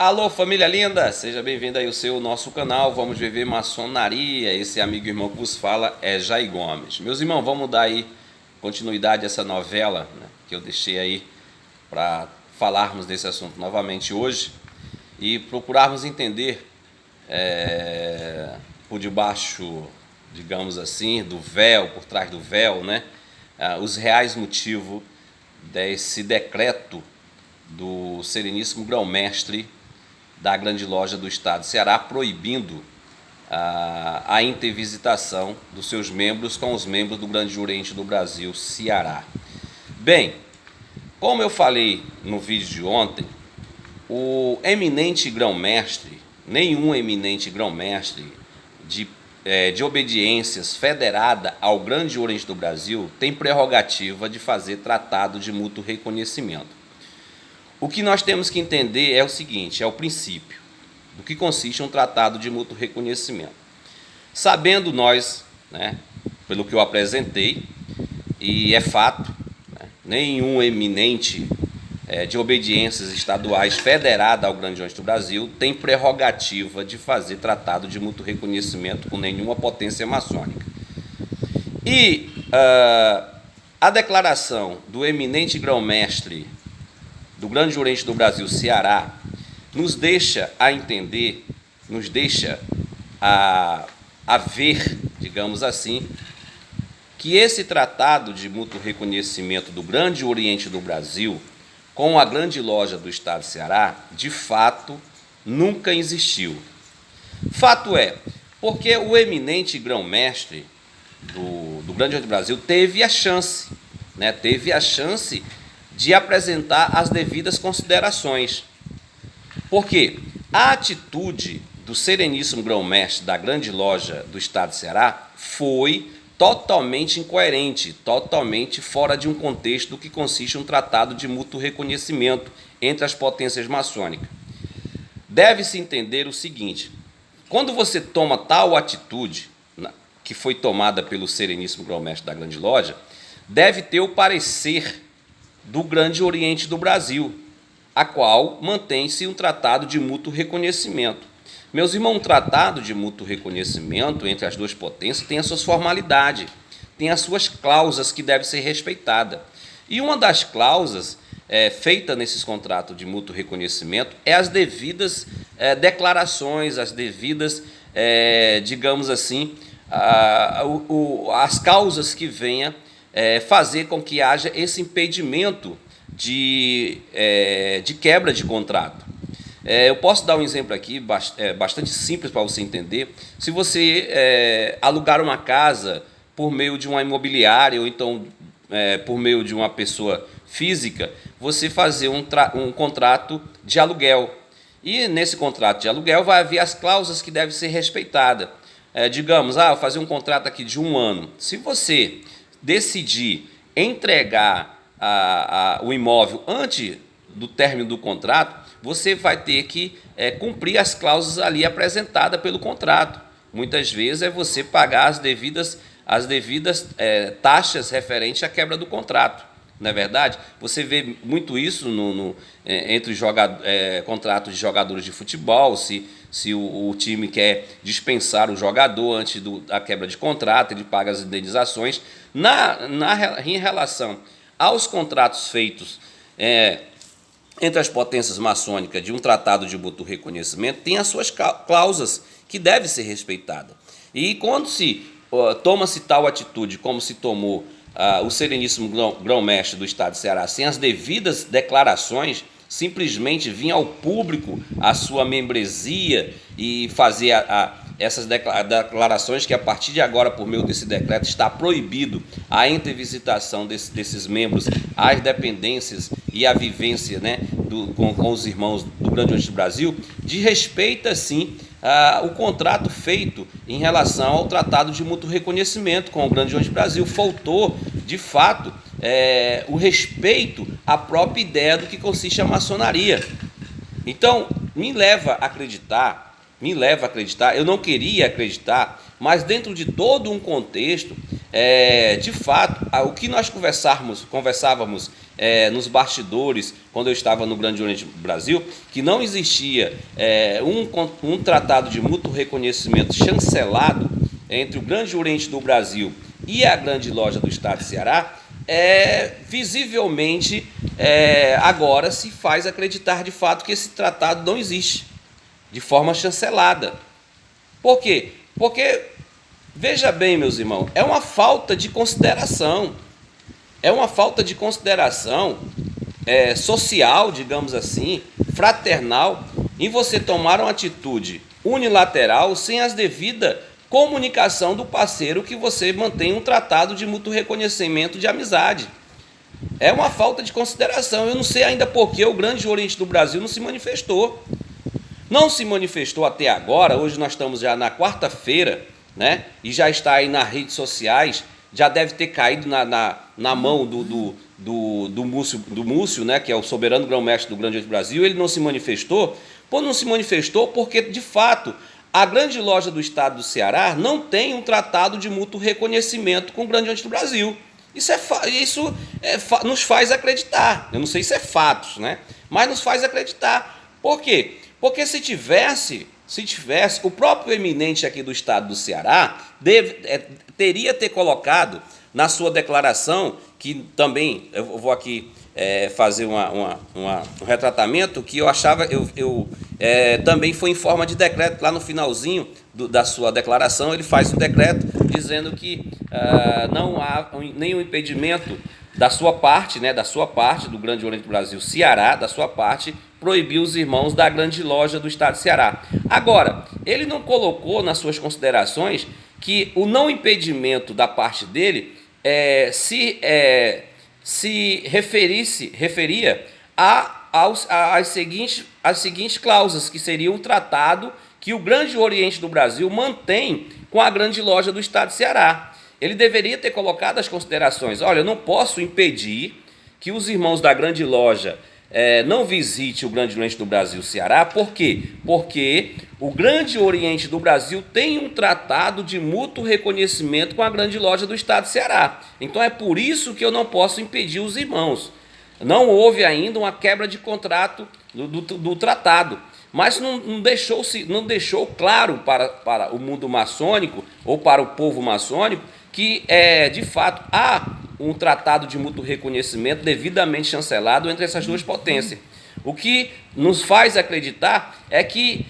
Alô, família linda! Seja bem-vindo aí ao nosso canal. Vamos viver maçonaria. Esse amigo e irmão que vos fala é Jair Gomes. Meus irmãos, vamos dar aí continuidade a essa novela, né, que eu deixei aí para falarmos desse assunto novamente hoje e procurarmos entender por debaixo, digamos assim, do véu, por trás do véu, né, os reais motivos desse decreto do Sereníssimo Grão-Mestre da Grande Loja do Estado do Ceará, proibindo a intervisitação dos seus membros com os membros do Grande Oriente do Brasil, Ceará. Bem, como eu falei no vídeo de ontem, o eminente grão-mestre, nenhum eminente grão-mestre de obediências federada ao Grande Oriente do Brasil tem prerrogativa de fazer tratado de mútuo reconhecimento. O que nós temos que entender é o seguinte, é o princípio do que consiste um tratado de mútuo reconhecimento. Sabendo nós, né, pelo que eu apresentei, e é fato, né, nenhum eminente de obediências estaduais federada ao Grande Oriente do Brasil tem prerrogativa de fazer tratado de mútuo reconhecimento com nenhuma potência maçônica. E a declaração do eminente grão-mestre do Grande Oriente do Brasil, Ceará, nos deixa a entender, nos deixa a ver, digamos assim, que esse tratado de mútuo reconhecimento do Grande Oriente do Brasil com a Grande Loja do Estado do Ceará, de fato, nunca existiu. Fato é, porque o eminente grão-mestre do Grande Oriente do Brasil teve a chance, né, de apresentar as devidas considerações. Porque a atitude do Sereníssimo Grão-Mestre da Grande Loja do Estado do Ceará foi totalmente incoerente, totalmente fora de um contexto do que consiste um tratado de mútuo reconhecimento entre as potências maçônicas. Deve-se entender o seguinte, quando você toma tal atitude, que foi tomada pelo Sereníssimo Grão-Mestre da Grande Loja, deve ter o parecer do Grande Oriente do Brasil, a qual mantém-se um tratado de mútuo reconhecimento. Meus irmãos, um tratado de mútuo reconhecimento entre as duas potências tem as suas formalidades, tem as suas cláusulas que devem ser respeitadas. E uma das cláusulas feita nesses contratos de mútuo reconhecimento é as devidas declarações, as devidas, digamos assim, as causas que venham fazer com que haja esse impedimento de quebra de contrato. Eu posso dar um exemplo aqui bastante simples para você entender. Se você alugar uma casa por meio de uma imobiliária ou então por meio de uma pessoa física, você fazer um contrato de aluguel. E nesse contrato de aluguel vai haver as cláusulas que devem ser respeitadas. Digamos, vou fazer um contrato aqui de 1 ano. Se você decidir entregar o imóvel antes do término do contrato, você vai ter que cumprir as cláusulas ali apresentadas pelo contrato. Muitas vezes é você pagar as devidas taxas referentes à quebra do contrato. Não é verdade? Você vê muito isso entre contratos de jogadores de futebol, se o time quer dispensar o jogador antes da quebra de contrato, ele paga as indenizações. Em relação aos contratos feitos entre as potências maçônicas de um tratado de mútuo reconhecimento, tem as suas cláusulas que devem ser respeitadas. E quando toma-se tal atitude como se tomou o Sereníssimo Grão-Mestre do Estado do Ceará, sem as devidas declarações, simplesmente vir ao público a sua membresia e fazer essas declarações que a partir de agora, por meio desse decreto, está proibido a intervisitação desses membros às dependências e a vivência, né, com os irmãos do Grande Oriente do Brasil, desrespeita sim o contrato feito em relação ao tratado de mútuo reconhecimento com o Grande Oriente do Brasil. Faltou, de fato, o respeito à própria ideia do que consiste a maçonaria. Então, me leva a acreditar, eu não queria acreditar, mas dentro de todo um contexto, de fato, o que nós conversávamos nos bastidores, quando eu estava no Grande Oriente do Brasil, que não existia um tratado de mútuo reconhecimento chancelado entre o Grande Oriente do Brasil e a Grande Loja do Estado de Ceará, visivelmente agora se faz acreditar de fato que esse tratado não existe de forma chancelada. Por quê? Porque, veja bem, meus irmãos, é uma falta de consideração. É uma falta de consideração social, digamos assim, fraternal, em você tomar uma atitude unilateral sem as devidas comunicação do parceiro que você mantém um tratado de mútuo reconhecimento de amizade. É uma falta de consideração. Eu não sei ainda por que o Grande Oriente do Brasil não se manifestou. Não se manifestou até agora. Hoje nós estamos já na quarta-feira, né? E já está aí nas redes sociais, já deve ter caído na mão do Múcio, né? Que é o soberano grão-mestre do Grande Oriente do Brasil. Ele não se manifestou. Não se manifestou porque, de fato, a Grande Loja do Estado do Ceará não tem um tratado de mútuo reconhecimento com o Grande Oriente do Brasil. Isso nos faz acreditar. Eu não sei se é fatos, né? Mas nos faz acreditar. Por quê? Porque se tivesse, o próprio eminente aqui do Estado do Ceará teria ter colocado na sua declaração, que também eu vou aqui fazer um retratamento, que eu achava, também foi em forma de decreto, lá no finalzinho da sua declaração, ele faz um decreto dizendo que não há nenhum impedimento da sua parte, né, do Grande Oriente do Brasil Ceará, da sua parte, proibir os irmãos da Grande Loja do Estado de Ceará. Agora, ele não colocou nas suas considerações que o não impedimento da parte dele se referia às seguintes cláusulas, que seria o tratado que o Grande Oriente do Brasil mantém com a Grande Loja do Estado de Ceará. Ele deveria ter colocado as considerações: olha, eu não posso impedir que os irmãos da Grande Loja não visitem o Grande Oriente do Brasil Ceará. Por quê? Porque o Grande Oriente do Brasil tem um tratado de mútuo reconhecimento com a Grande Loja do Estado de Ceará. Então é por isso que eu não posso impedir os irmãos. Não houve ainda uma quebra de contrato do tratado, mas não deixou claro para o mundo maçônico ou para o povo maçônico que, de fato, há um tratado de mútuo reconhecimento devidamente chancelado entre essas duas potências. O que nos faz acreditar é que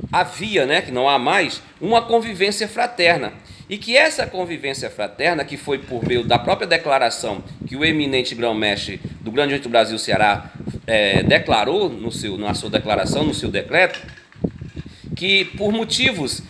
havia, né, que não há mais, uma convivência fraterna. E que essa convivência fraterna, que foi por meio da própria declaração que o eminente grão-mestre do Grande Oriente do Brasil Ceará declarou na sua declaração, no seu decreto, que por motivos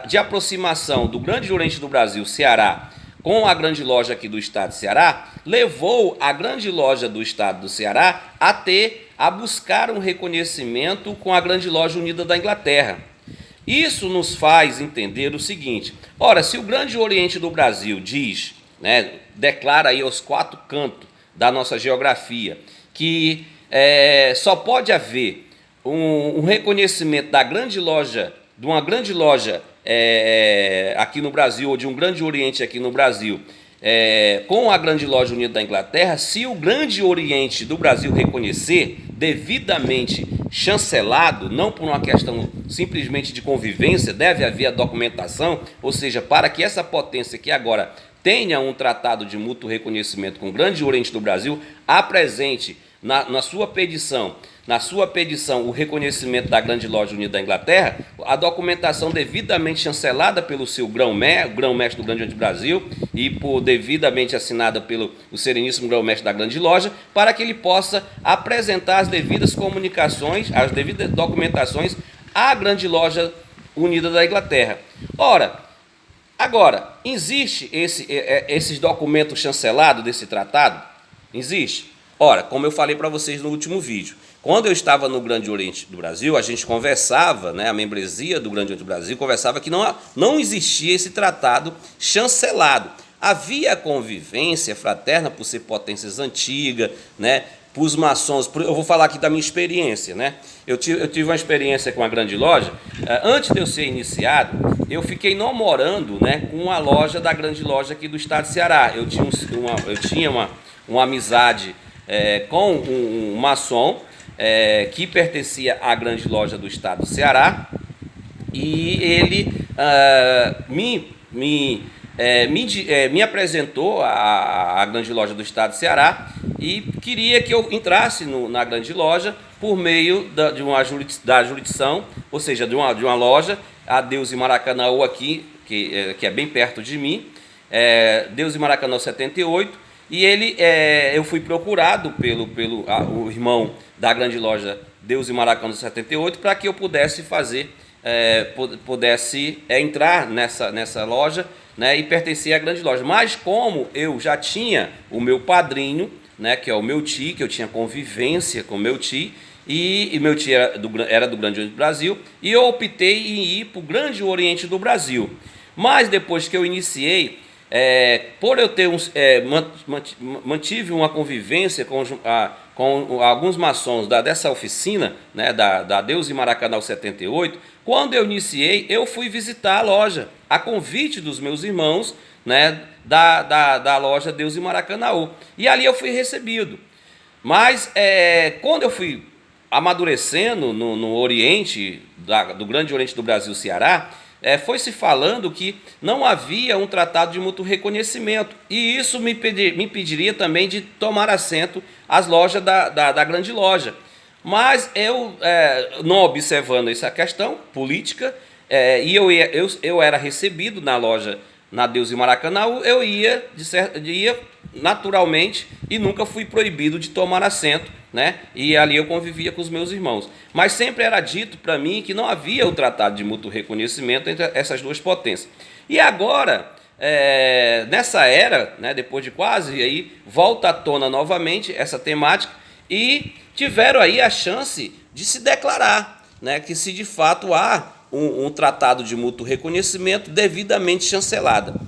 de aproximação do Grande Oriente do Brasil Ceará com a Grande Loja aqui do Estado de Ceará, levou a Grande Loja do Estado do Ceará a buscar um reconhecimento com a Grande Loja Unida da Inglaterra. Isso nos faz entender o seguinte: ora, se o Grande Oriente do Brasil diz, né, declara aí aos quatro cantos da nossa geografia, que só pode haver um reconhecimento da Grande Loja, de uma Grande Loja aqui no Brasil, ou de um Grande Oriente aqui no Brasil, com a Grande Loja Unida da Inglaterra, se o Grande Oriente do Brasil reconhecer, devidamente chancelado, não por uma questão simplesmente de convivência, deve haver a documentação, ou seja, para que essa potência que agora tenha um tratado de mútuo reconhecimento com o Grande Oriente do Brasil, apresente na sua petição, o reconhecimento da Grande Loja Unida da Inglaterra, a documentação devidamente chancelada pelo seu grão-mestre do Grande Oriente do Brasil e devidamente assinada pelo Sereníssimo Grão-Mestre da Grande Loja, para que ele possa apresentar as devidas comunicações, as devidas documentações à Grande Loja Unida da Inglaterra. Ora, agora, existe esses documentos chancelados desse tratado? Existe? Ora, como eu falei para vocês no último vídeo, quando eu estava no Grande Oriente do Brasil, a gente conversava, né, a membresia do Grande Oriente do Brasil conversava que não existia esse tratado chancelado. Havia convivência fraterna por ser potências antigas, né, para os maçons. Eu vou falar aqui da minha experiência, né? Eu tive uma experiência com a Grande Loja. Antes de eu ser iniciado, eu fiquei namorando, né, com uma loja da grande loja aqui do estado de Ceará. Eu tinha uma amizade com um maçom que pertencia à grande loja do estado do Ceará, e ele me apresentou à grande loja do estado de Ceará e queria que eu entrasse na grande loja por meio da jurisdição, ou seja, de uma loja, a Deus e Maracanã aqui, que é bem perto de mim, Deus e Maracanã 78, e eu fui procurado pelo o irmão da grande loja Deus e Maracanã 78 para que eu pudesse entrar nessa loja, né, e pertencer à grande loja. Mas como eu já tinha o meu padrinho, né, que é o meu tio, que eu tinha convivência com o meu tio, e meu tio era do Grande Oriente do Brasil, e eu optei em ir para o Grande Oriente do Brasil. Mas depois que eu iniciei, por eu ter mantive uma convivência com alguns maçons dessa oficina, né, da Deus e Maracanã 78, quando eu iniciei, eu fui visitar a loja, a convite dos meus irmãos, né, da loja Deus e Maracanã. E ali eu fui recebido. Mas quando eu fui amadurecendo no Oriente, do Grande Oriente do Brasil, Ceará, foi se falando que não havia um tratado de mútuo reconhecimento, e isso me impediria também de tomar assento às lojas da grande loja. Mas eu, não observando essa questão política, e eu era recebido na loja, na Deus e Maracanã, eu ia naturalmente e nunca fui proibido de tomar assento, né? E ali eu convivia com os meus irmãos. Mas sempre era dito para mim que não havia o tratado de mútuo reconhecimento entre essas duas potências. E agora, nessa era, né, depois de quase, aí volta à tona novamente essa temática, e tiveram aí a chance de se declarar, né, que se de fato há um tratado de mútuo reconhecimento devidamente chancelado.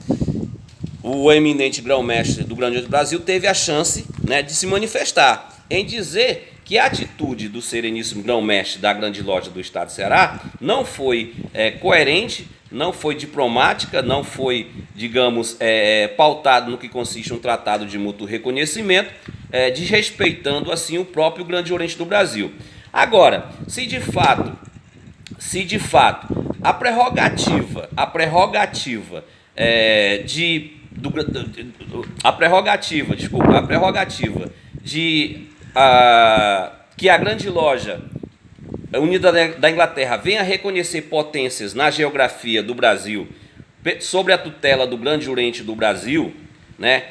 O eminente grão-mestre do Grande Oriente do Brasil teve a chance, né, de se manifestar em dizer que a atitude do sereníssimo grão-mestre da grande loja do estado de Ceará não foi coerente, não foi diplomática, não foi, digamos, pautado no que consiste um tratado de mútuo reconhecimento, desrespeitando assim o próprio Grande Oriente do Brasil. Agora, se de fato a prerrogativa de que a grande loja unida da Inglaterra venha reconhecer potências na geografia do Brasil sobre a tutela do Grande Oriente do Brasil, né,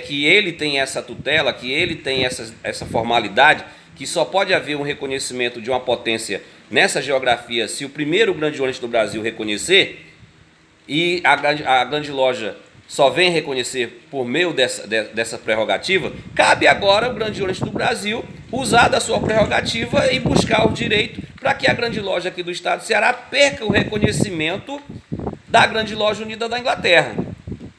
que ele tem essa tutela, que ele tem essa formalidade, que só pode haver um reconhecimento de uma potência nessa geografia se o primeiro Grande Oriente do Brasil reconhecer, e a grande loja só vem reconhecer por meio dessa prerrogativa. Cabe agora ao Grande Oriente do Brasil usar da sua prerrogativa e buscar o direito para que a grande loja aqui do estado de Ceará perca o reconhecimento da grande loja unida da Inglaterra.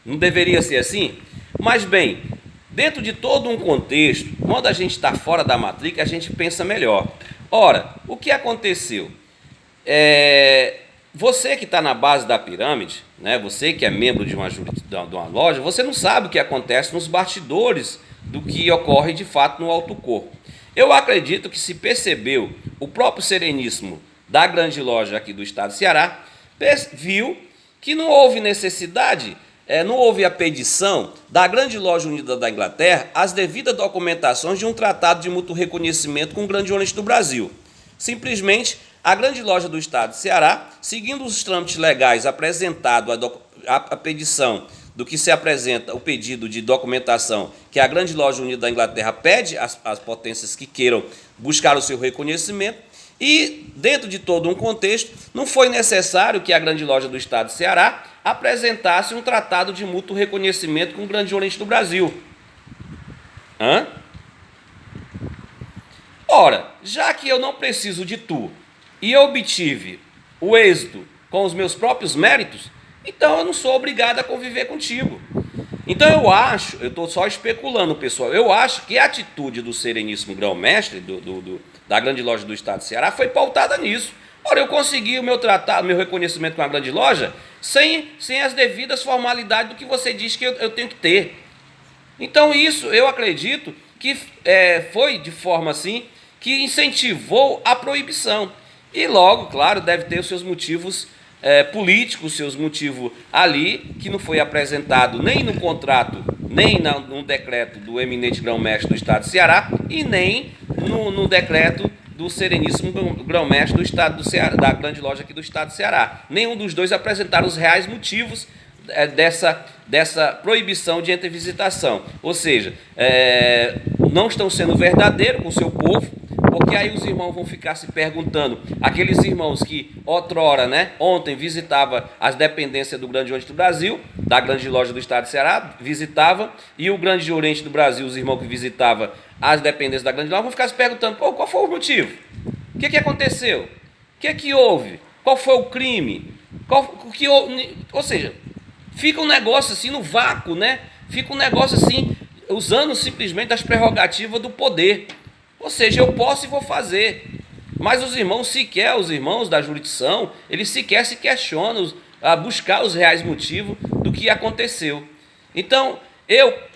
Não deveria ser assim? Mas bem, dentro de todo um contexto, quando a gente está fora da matriz, a gente pensa melhor. Ora, o que aconteceu? Você que está na base da pirâmide, né, você que é membro de uma loja, você não sabe o que acontece nos bastidores do que ocorre de fato no alto corpo. Eu acredito que se percebeu, o próprio sereníssimo da grande loja aqui do estado de Ceará viu que não houve necessidade, não houve a pedição da grande loja unida da Inglaterra as devidas documentações de um tratado de mútuo reconhecimento com o Grande Oriente do Brasil. Simplesmente, a grande loja do estado de Ceará, seguindo os trâmites legais apresentado a petição do que se apresenta o pedido de documentação que a grande loja unida da Inglaterra pede às potências que queiram buscar o seu reconhecimento, e dentro de todo um contexto, não foi necessário que a grande loja do estado de Ceará apresentasse um tratado de mútuo reconhecimento com o Grande Oriente do Brasil. Ora, já que eu não preciso de tu e eu obtive o êxito com os meus próprios méritos, então eu não sou obrigado a conviver contigo. Então eu estou só especulando, pessoal, eu acho que a atitude do sereníssimo grão-mestre da grande loja do estado de Ceará foi pautada nisso, Ora, eu consegui o meu tratado, o meu reconhecimento com a grande loja sem as devidas formalidades do que você diz que eu tenho que ter. Então isso eu acredito que foi de forma assim que incentivou a proibição. E logo, claro, deve ter os seus motivos políticos, seus motivos ali, que não foi apresentado nem no contrato, nem no decreto do eminente grão-mestre do estado do Ceará e nem no decreto do sereníssimo grão-mestre do estado do Ceará, da grande loja aqui do estado do Ceará. Nenhum dos dois apresentaram os reais motivos dessa proibição de entrevisitação. Ou seja, não estão sendo verdadeiros com o seu povo, porque aí os irmãos vão ficar se perguntando, aqueles irmãos que outrora, ontem visitava as dependências do Grande Oriente do Brasil, da grande loja do estado do Ceará, visitava, e o Grande Oriente do Brasil, os irmãos que visitavam as dependências da grande loja, vão ficar se perguntando, qual foi o motivo? O que aconteceu? O que houve? Qual foi o crime? Ou seja, fica um negócio assim no vácuo, Fica um negócio assim, usando simplesmente as prerrogativas do poder. Ou seja, eu posso e vou fazer. Mas os irmãos da jurisdição, eles sequer se questionam a buscar os reais motivos do que aconteceu. Então,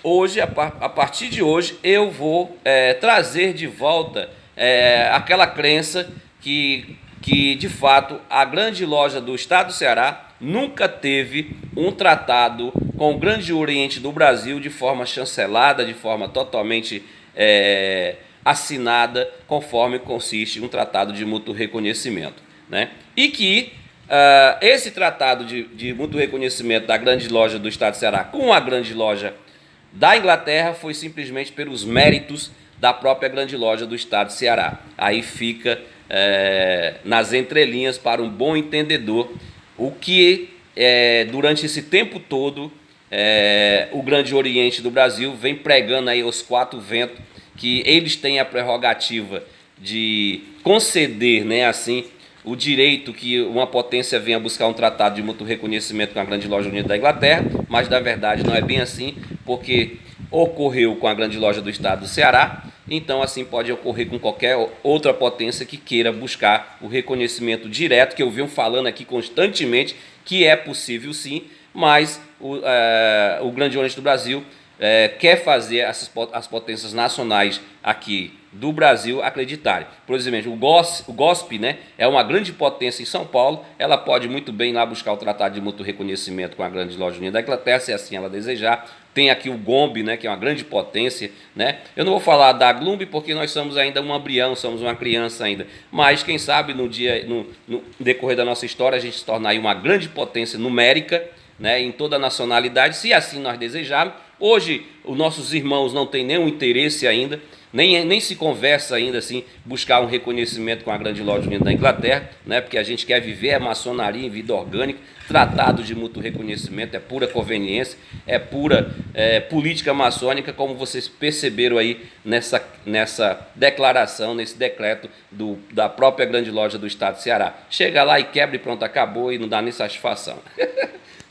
hoje, a partir de hoje, eu vou trazer de volta aquela crença que de fato a grande loja do estado do Ceará nunca teve um tratado com o Grande Oriente do Brasil de forma chancelada, de forma totalmente assinada, conforme consiste um tratado de mútuo reconhecimento, E que esse tratado de mútuo reconhecimento da grande loja do estado do Ceará com a grande loja da Inglaterra foi simplesmente pelos méritos da própria grande loja do estado do Ceará. Aí fica nas entrelinhas para um bom entendedor o que durante esse tempo todo o Grande Oriente do Brasil vem pregando aí aos quatro ventos que eles têm a prerrogativa de conceder, assim, o direito que uma potência venha buscar um tratado de mútuo reconhecimento com a grande loja unida da Inglaterra, mas na verdade não é bem assim, porque ocorreu com a grande loja do estado do Ceará, então assim pode ocorrer com qualquer outra potência que queira buscar o reconhecimento direto, que eu venho falando aqui constantemente, que é possível sim, mas o Grande Oriente do Brasil quer fazer as potências nacionais aqui do Brasil acreditarem. Por exemplo, o GOSP, é uma grande potência em São Paulo, ela pode muito bem ir lá buscar o tratado de mútuo reconhecimento com a grande loja unida da Inglaterra, se assim ela desejar. Tem aqui o GOMB, que é uma grande potência, Eu não vou falar da Glumb porque nós somos ainda um embrião, somos uma criança ainda, mas quem sabe no decorrer da nossa história a gente se tornar aí uma grande potência numérica, em toda a nacionalidade, se assim nós desejarmos. Hoje, os nossos irmãos não têm nenhum interesse ainda, nem se conversa ainda assim, buscar um reconhecimento com a grande loja unida da Inglaterra, porque a gente quer viver a maçonaria em vida orgânica, tratados de mútuo reconhecimento, é pura conveniência, é pura política maçônica, como vocês perceberam aí nessa declaração, nesse decreto da própria grande loja do estado do Ceará. Chega lá e quebra e pronto, acabou e não dá nem satisfação.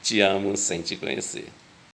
Te amo sem te conhecer.